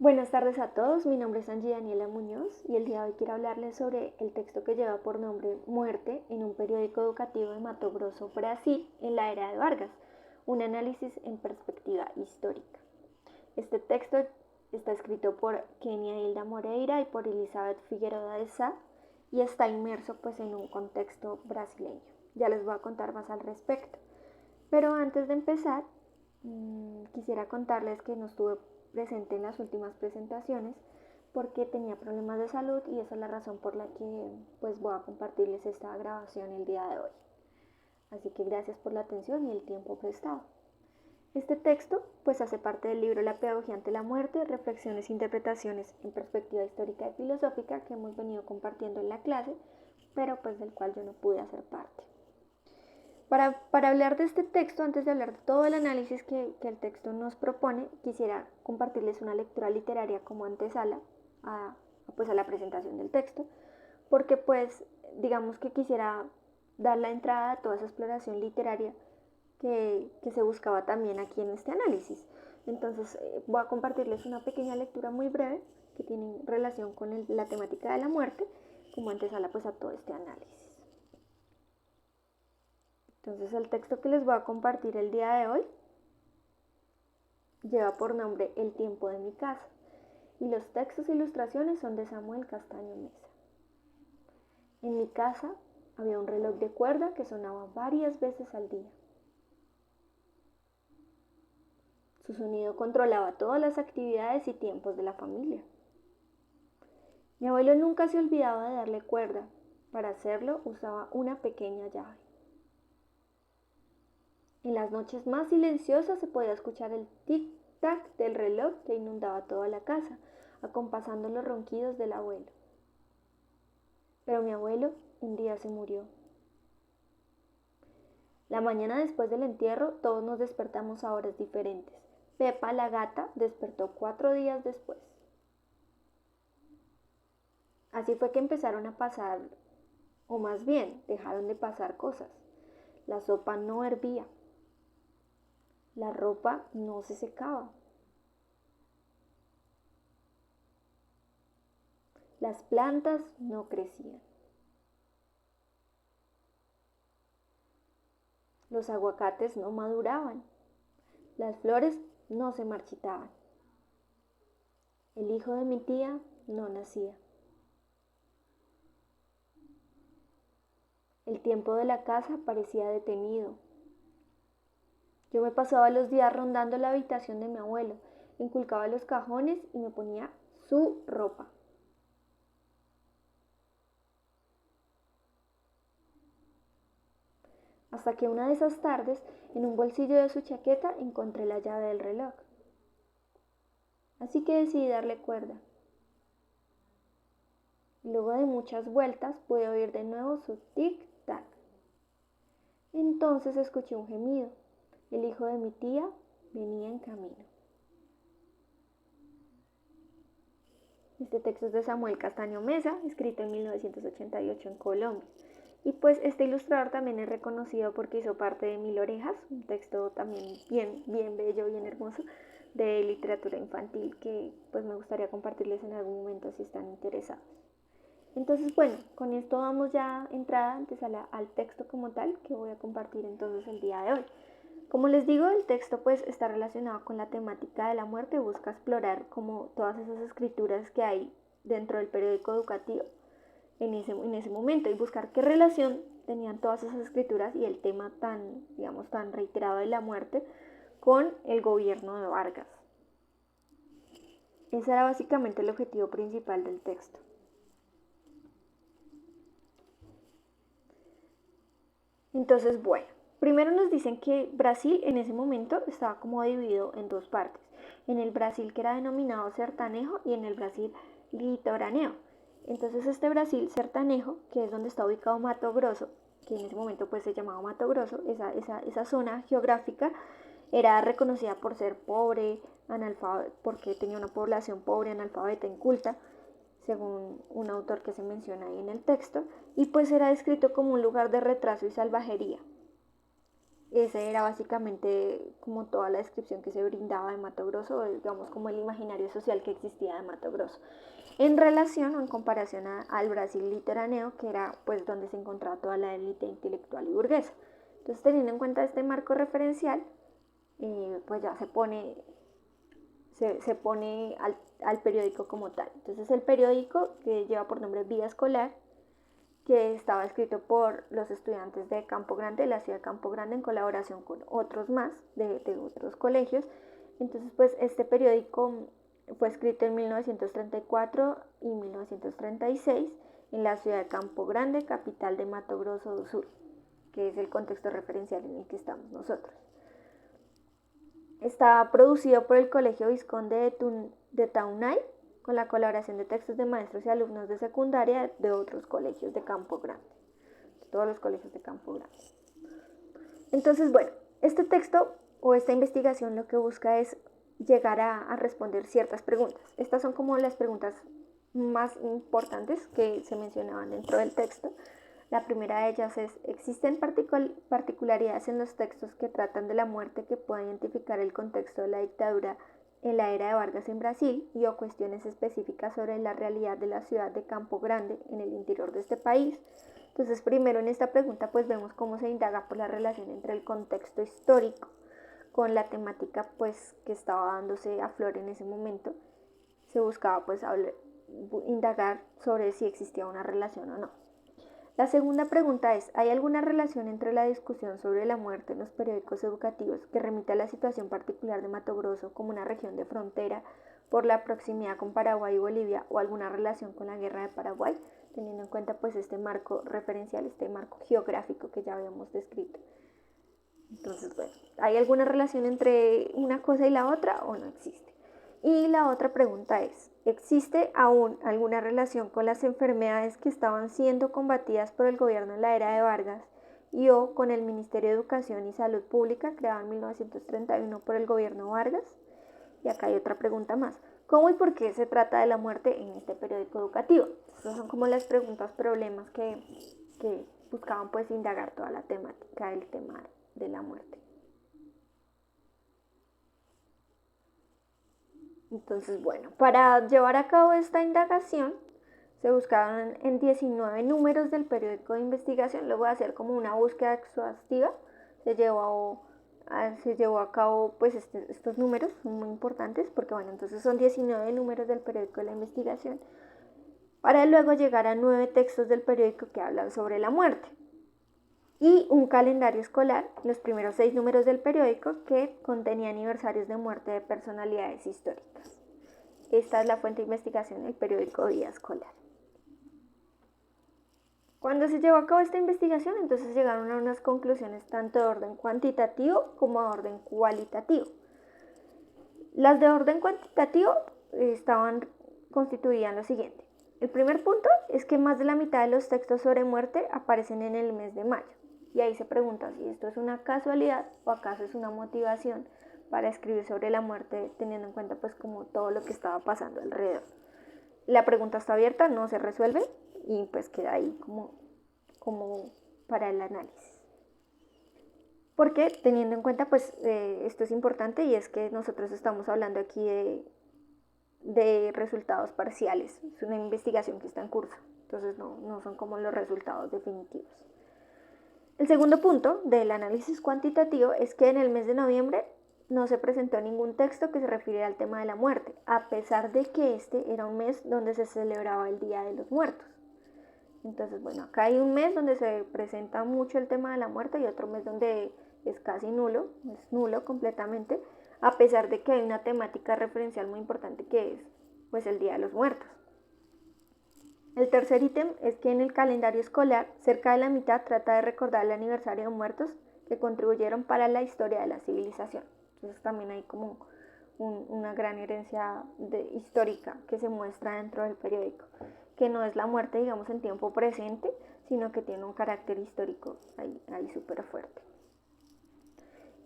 Buenas tardes a todos, mi nombre es Angie Daniela Muñoz y el día de hoy quiero hablarles sobre el texto que lleva por nombre Muerte en un periódico educativo de Mato Grosso, Brasil, en la era de Vargas, un análisis en perspectiva histórica. Este texto está escrito por Kenia Hilda Moreira y por Elizabeth Figueroa de Sá y está inmerso en un contexto brasileño. Ya les voy a contar más al respecto. Pero antes de empezar, quisiera contarles que no estuve presente en las últimas presentaciones porque tenía problemas de salud y esa es la razón por la que voy a compartirles esta grabación el día de hoy. Así que gracias por la atención y el tiempo prestado. Este texto hace parte del libro La pedagogía ante la muerte, reflexiones e interpretaciones en perspectiva histórica y filosófica que hemos venido compartiendo en la clase, pero del cual yo no pude hacer parte. Para hablar de este texto, antes de hablar de todo el análisis que el texto nos propone, quisiera compartirles una lectura literaria como antesala a la presentación del texto, porque digamos que quisiera dar la entrada a toda esa exploración literaria que se buscaba también aquí en este análisis. Entonces voy a compartirles una pequeña lectura muy breve que tiene relación con la temática de la muerte como antesala a todo este análisis. Entonces el texto que les voy a compartir el día de hoy lleva por nombre El tiempo de mi casa y los textos e ilustraciones son de Samuel Castaño Mesa. En mi casa había un reloj de cuerda que sonaba varias veces al día. Su sonido controlaba todas las actividades y tiempos de la familia. Mi abuelo nunca se olvidaba de darle cuerda. Para hacerlo usaba una pequeña llave. En las noches más silenciosas se podía escuchar el tic-tac del reloj que inundaba toda la casa, acompasando los ronquidos del abuelo. Pero mi abuelo un día se murió. La mañana después del entierro todos nos despertamos a horas diferentes. Pepa, la gata, despertó 4 días después. Así fue que empezaron a pasar, o más bien, dejaron de pasar cosas. La sopa no hervía. La ropa no se secaba. Las plantas no crecían. Los aguacates no maduraban. Las flores no se marchitaban. El hijo de mi tía no nacía. El tiempo de la casa parecía detenido. Yo me pasaba los días rondando la habitación de mi abuelo, inculcaba los cajones y me ponía su ropa. Hasta que una de esas tardes, en un bolsillo de su chaqueta, encontré la llave del reloj. Así que decidí darle cuerda. Luego de muchas vueltas pude oír de nuevo su tic-tac. Entonces escuché un gemido. El hijo de mi tía venía en camino. Este texto es de Samuel Castaño Mesa, escrito en 1988 en Colombia. Y este ilustrador también es reconocido porque hizo parte de Mil Orejas, un texto también bien bello, bien hermoso, de literatura infantil que me gustaría compartirles en algún momento si están interesados. Entonces, con esto damos ya entrada antes al texto como tal que voy a compartir entonces el día de hoy. Como les digo, el texto está relacionado con la temática de la muerte, busca explorar como todas esas escrituras que hay dentro del periódico educativo en ese momento y buscar qué relación tenían todas esas escrituras y el tema tan reiterado de la muerte con el gobierno de Vargas. Ese era básicamente el objetivo principal del texto. Entonces, primero nos dicen que Brasil en ese momento estaba como dividido en dos partes. En el Brasil que era denominado sertanejo y en el Brasil litoráneo. Entonces este Brasil sertanejo, que es donde está ubicado Mato Grosso, que en ese momento se llamaba Mato Grosso, esa zona geográfica era reconocida por ser pobre, porque tenía una población pobre, analfabeta, inculta, según un autor que se menciona ahí en el texto, y era descrito como un lugar de retraso y salvajería. ese era básicamente como toda la descripción que se brindaba de Mato Grosso, digamos como el imaginario social que existía de Mato Grosso, en relación o en comparación al Brasil litoráneo, que era pues donde se encontraba toda la élite intelectual y burguesa. Entonces, teniendo en cuenta este marco referencial, pues ya se pone al periódico como tal. Entonces, el periódico, que lleva por nombre Vida Escolar, que estaba escrito por los estudiantes de Campo Grande, de la ciudad de Campo Grande, en colaboración con otros más de otros colegios. Entonces, pues este periódico fue escrito en 1934 y 1936 en la ciudad de Campo Grande, capital de Mato Grosso do Sul, que es el contexto referencial en el que estamos nosotros. Está producido por el Colegio Vizconde de Taunay, con la colaboración de textos de maestros y alumnos de secundaria de otros colegios de Campo Grande, de todos los colegios de Campo Grande. Entonces, bueno, este texto o esta investigación lo que busca es llegar a responder ciertas preguntas. Estas son como las preguntas más importantes que se mencionaban dentro del texto. La primera de ellas es: ¿existen particularidades en los textos que tratan de la muerte que puedan identificar el contexto de la dictadura en la era de Vargas en Brasil y o cuestiones específicas sobre la realidad de la ciudad de Campo Grande en el interior de este país? Entonces, primero en esta pregunta pues vemos cómo se indaga por la relación entre el contexto histórico con la temática pues que estaba dándose a flor en ese momento. Se buscaba pues indagar sobre si existía una relación o no. La segunda pregunta es: ¿hay alguna relación entre la discusión sobre la muerte en los periódicos educativos que remite a la situación particular de Mato Grosso como una región de frontera por la proximidad con Paraguay y Bolivia, o alguna relación con la guerra de Paraguay, teniendo en cuenta pues este marco referencial, este marco geográfico que ya habíamos descrito? Entonces, bueno, ¿hay alguna relación entre una cosa y la otra o no existe? Y la otra pregunta es: ¿existe aún alguna relación con las enfermedades que estaban siendo combatidas por el gobierno en la era de Vargas y o con el Ministerio de Educación y Salud Pública creado en 1931 por el gobierno Vargas? Y acá hay otra pregunta más: ¿cómo y por qué se trata de la muerte en este periódico educativo? Esas son como las preguntas, problemas que buscaban pues indagar toda la temática del tema de la muerte. Entonces, bueno, para llevar a cabo esta indagación se buscaron en 19 números del periódico de investigación. Luego de hacer como una búsqueda exhaustiva, se llevó a cabo pues estos números. Son muy importantes porque, bueno, entonces son 19 números del periódico de la investigación, para luego llegar a 9 textos del periódico que hablan sobre la muerte y un calendario escolar, los primeros 6 números del periódico, que contenía aniversarios de muerte de personalidades históricas. Esta es la fuente de investigación del periódico Vida Escolar. Cuando se llevó a cabo esta investigación, entonces llegaron a unas conclusiones tanto de orden cuantitativo como de orden cualitativo. Las de orden cuantitativo constituían lo siguiente. El primer punto es que más de la mitad de los textos sobre muerte aparecen en el mes de mayo. Y ahí se pregunta si esto es una casualidad o acaso es una motivación para escribir sobre la muerte, teniendo en cuenta pues como todo lo que estaba pasando alrededor. La pregunta está abierta, no se resuelve y pues queda ahí como para el análisis. Porque teniendo en cuenta pues esto es importante, y es que nosotros estamos hablando aquí de resultados parciales. Es una investigación que está en curso, entonces no son como los resultados definitivos. El segundo punto del análisis cuantitativo es que en el mes de noviembre no se presentó ningún texto que se refiriera al tema de la muerte, a pesar de que este era un mes donde se celebraba el Día de los Muertos. Entonces, bueno, acá hay un mes donde se presenta mucho el tema de la muerte y otro mes donde es casi nulo, es nulo completamente, a pesar de que hay una temática referencial muy importante que es pues el Día de los Muertos. El tercer ítem es que en el calendario escolar, cerca de la mitad trata de recordar el aniversario de muertos que contribuyeron para la historia de la civilización. Entonces también hay como una gran herencia histórica que se muestra dentro del periódico, que no es la muerte, digamos, en tiempo presente, sino que tiene un carácter histórico ahí súper fuerte.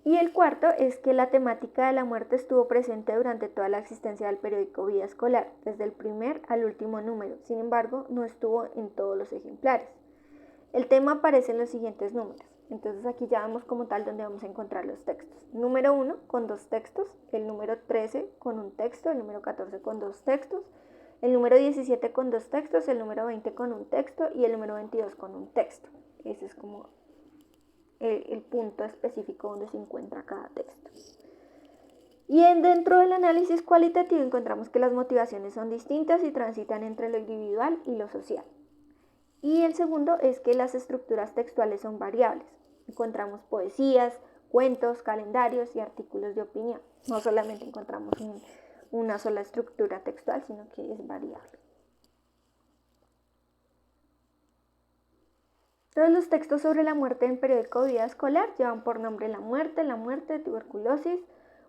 Y el cuarto es que la temática de la muerte estuvo presente durante toda la existencia del periódico Vida Escolar, desde el primer al último número. Sin embargo, no estuvo en todos los ejemplares. El tema aparece en los siguientes números. Entonces aquí ya vemos como tal donde vamos a encontrar los textos. Número 1 con 2 textos, el número 13 con un texto, el número 14 con 2 textos, el número 17 con 2 textos, el número 20 con un texto y el número 22 con un texto. Ese es como el punto específico donde se encuentra cada texto. Y dentro del análisis cualitativo encontramos que las motivaciones son distintas y transitan entre lo individual y lo social. Y el segundo es que las estructuras textuales son variables. Encontramos poesías, cuentos, calendarios y artículos de opinión. No solamente encontramos una sola estructura textual, sino que es variable. Todos los textos sobre la muerte en periódico de vida escolar llevan por nombre La muerte, tuberculosis,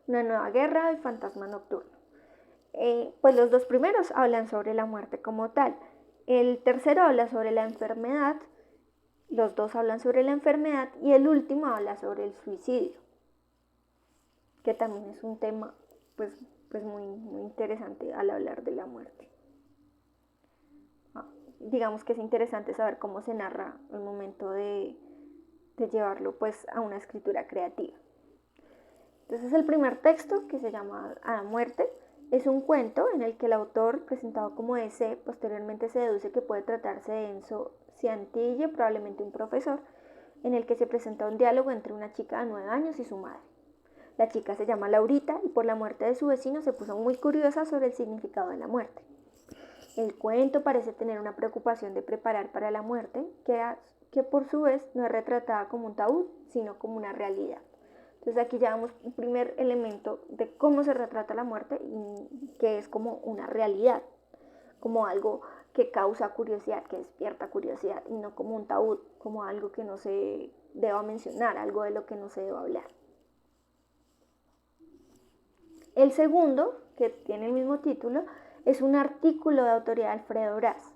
Una nueva guerra y Fantasma nocturno. Pues los dos primeros hablan sobre la muerte como tal. El tercero habla sobre la enfermedad, los dos hablan sobre la enfermedad y el último habla sobre el suicidio, que también es un tema pues muy interesante al hablar de la muerte. Digamos que es interesante saber cómo se narra el momento de llevarlo pues a una escritura creativa. Entonces el primer texto, que se llama A la muerte, es un cuento en el que el autor, presentado como ese, posteriormente se deduce que puede tratarse de Enzo Ciantille, probablemente un profesor, en el que se presenta un diálogo entre una chica de 9 años y su madre. La chica se llama Laurita y por la muerte de su vecino se puso muy curiosa sobre el significado de la muerte. El cuento parece tener una preocupación de preparar para la muerte, que por su vez no es retratada como un tabú, sino como una realidad. Entonces aquí ya vemos un primer elemento de cómo se retrata la muerte y que es como una realidad, como algo que causa curiosidad, que despierta curiosidad y no como un tabú, como algo que no se deba mencionar, algo de lo que no se deba hablar. El segundo, que tiene el mismo título, es un artículo de autoría de Alfredo Braz,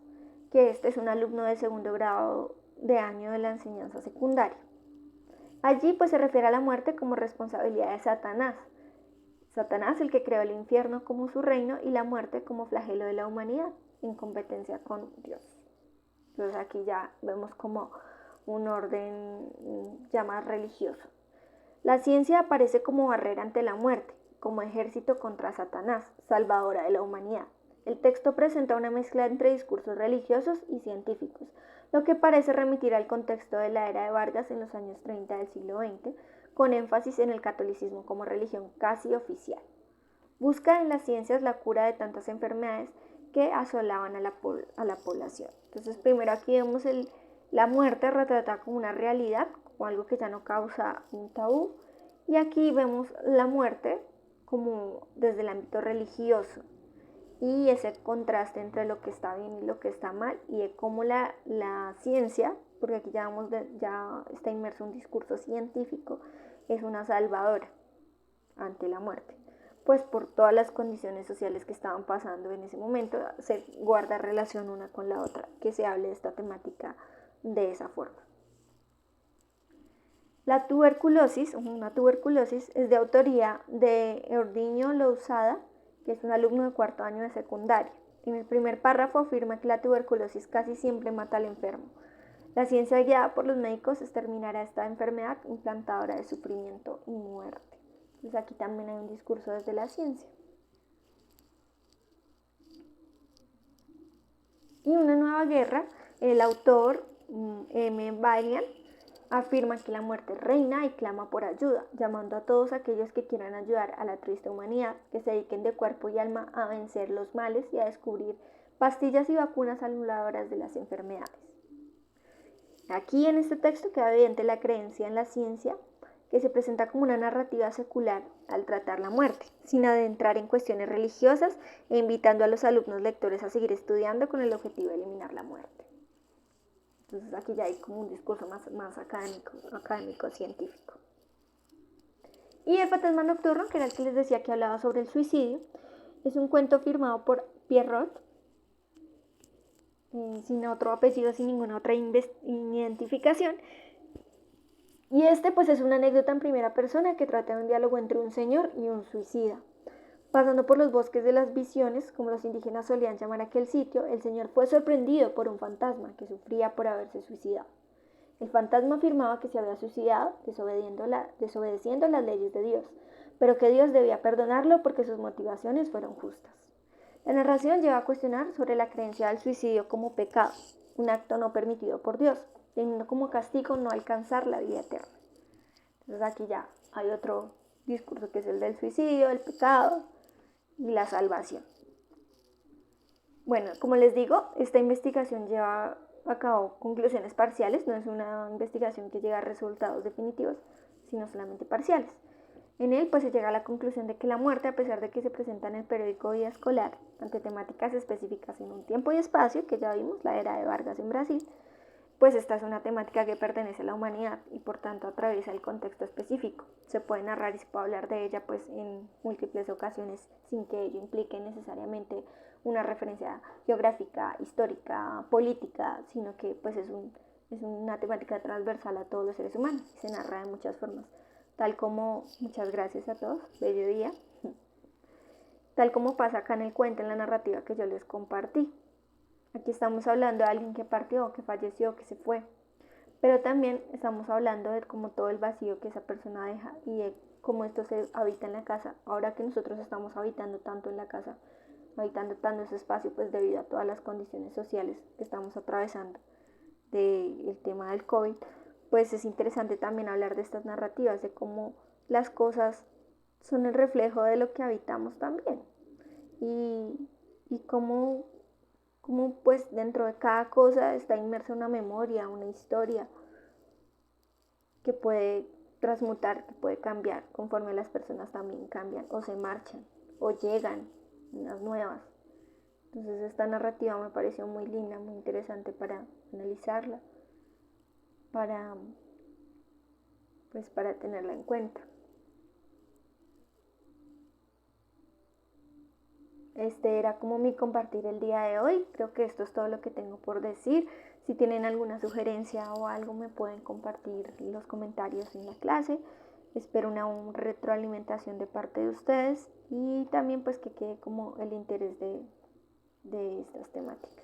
que este es un alumno de segundo grado de año de la enseñanza secundaria. Allí pues se refiere a la muerte como responsabilidad de Satanás. Satanás, el que creó el infierno como su reino y la muerte como flagelo de la humanidad, en competencia con Dios. Entonces aquí ya vemos como un orden ya más religioso. La ciencia aparece como barrera ante la muerte, como ejército contra Satanás, salvadora de la humanidad. El texto presenta una mezcla entre discursos religiosos y científicos, lo que parece remitir al contexto de la era de Vargas en los años 30 del siglo XX, con énfasis en el catolicismo como religión casi oficial. Busca en las ciencias la cura de tantas enfermedades que asolaban a la población. Entonces primero aquí vemos la muerte retratada como una realidad, como algo que ya no causa un tabú, y aquí vemos la muerte como desde el ámbito religioso y ese contraste entre lo que está bien y lo que está mal y de cómo la ciencia, porque aquí ya está inmerso un discurso científico, es una salvadora ante la muerte, pues por todas las condiciones sociales que estaban pasando en ese momento se guarda relación una con la otra, que se hable de esta temática de esa forma. La tuberculosis, una tuberculosis, es de autoría de Ordiño Lousada, que es un alumno de cuarto año de secundaria. En el primer párrafo afirma que la tuberculosis casi siempre mata al enfermo. La ciencia guiada por los médicos exterminará esta enfermedad implantadora de sufrimiento y muerte. Entonces aquí también hay un discurso desde la ciencia. Y Una nueva guerra, el autor M. Bailian afirma que la muerte reina y clama por ayuda, llamando a todos aquellos que quieran ayudar a la triste humanidad, que se dediquen de cuerpo y alma a vencer los males y a descubrir pastillas y vacunas anuladoras de las enfermedades. Aquí en este texto queda evidente la creencia en la ciencia, que se presenta como una narrativa secular al tratar la muerte, sin adentrar en cuestiones religiosas e invitando a los alumnos lectores a seguir estudiando con el objetivo de eliminar la muerte. Entonces aquí ya hay como un discurso más académico, científico. Y El fantasma nocturno, que era el que les decía que hablaba sobre el suicidio, es un cuento firmado por Pierrot, sin otro apellido, sin ninguna otra identificación. Y este pues es una anécdota en primera persona que trata de un diálogo entre un señor y un suicida. Pasando por los bosques de las visiones, como los indígenas solían llamar aquel sitio, el señor fue sorprendido por un fantasma que sufría por haberse suicidado. El fantasma afirmaba que se había suicidado desobedeciendo las leyes de Dios, pero que Dios debía perdonarlo porque sus motivaciones fueron justas. La narración lleva a cuestionar sobre la creencia del suicidio como pecado, un acto no permitido por Dios, teniendo como castigo no alcanzar la vida eterna. Entonces aquí ya hay otro discurso que es el del suicidio, el pecado y la salvación. Bueno, como les digo, esta investigación lleva a cabo conclusiones parciales, no es una investigación que llega a resultados definitivos, sino solamente parciales. En él pues se llega a la conclusión de que la muerte, a pesar de que se presenta en el periódico Vida Escolar ante temáticas específicas en un tiempo y espacio, que ya vimos, la era de Vargas en Brasil, pues esta es una temática que pertenece a la humanidad y por tanto atraviesa el contexto específico. Se puede narrar y se puede hablar de ella pues en múltiples ocasiones sin que ello implique necesariamente una referencia geográfica, histórica, política, sino que pues es una temática transversal a todos los seres humanos y se narra de muchas formas, tal como, muchas gracias a todos, bello día, tal como pasa acá en el cuento, en la narrativa que yo les compartí. Aquí estamos hablando de alguien que partió, que falleció, que se fue, pero también estamos hablando de como todo el vacío que esa persona deja y de cómo esto se habita en la casa. Ahora que nosotros estamos habitando tanto en la casa, habitando tanto ese espacio, pues debido a todas las condiciones sociales que estamos atravesando del tema del COVID, pues es interesante también hablar de estas narrativas, de cómo las cosas son el reflejo de lo que habitamos también y cómo pues dentro de cada cosa está inmersa una memoria, una historia que puede transmutar, que puede cambiar conforme las personas también cambian o se marchan o llegan unas nuevas. Entonces esta narrativa me pareció muy linda, muy interesante para analizarla, para tenerla en cuenta. Este era como mi compartir el día de hoy. Creo que esto es todo lo que tengo por decir. Si tienen alguna sugerencia o algo me pueden compartir en los comentarios en la clase. Espero una retroalimentación de parte de ustedes y también pues que quede como el interés de estas temáticas.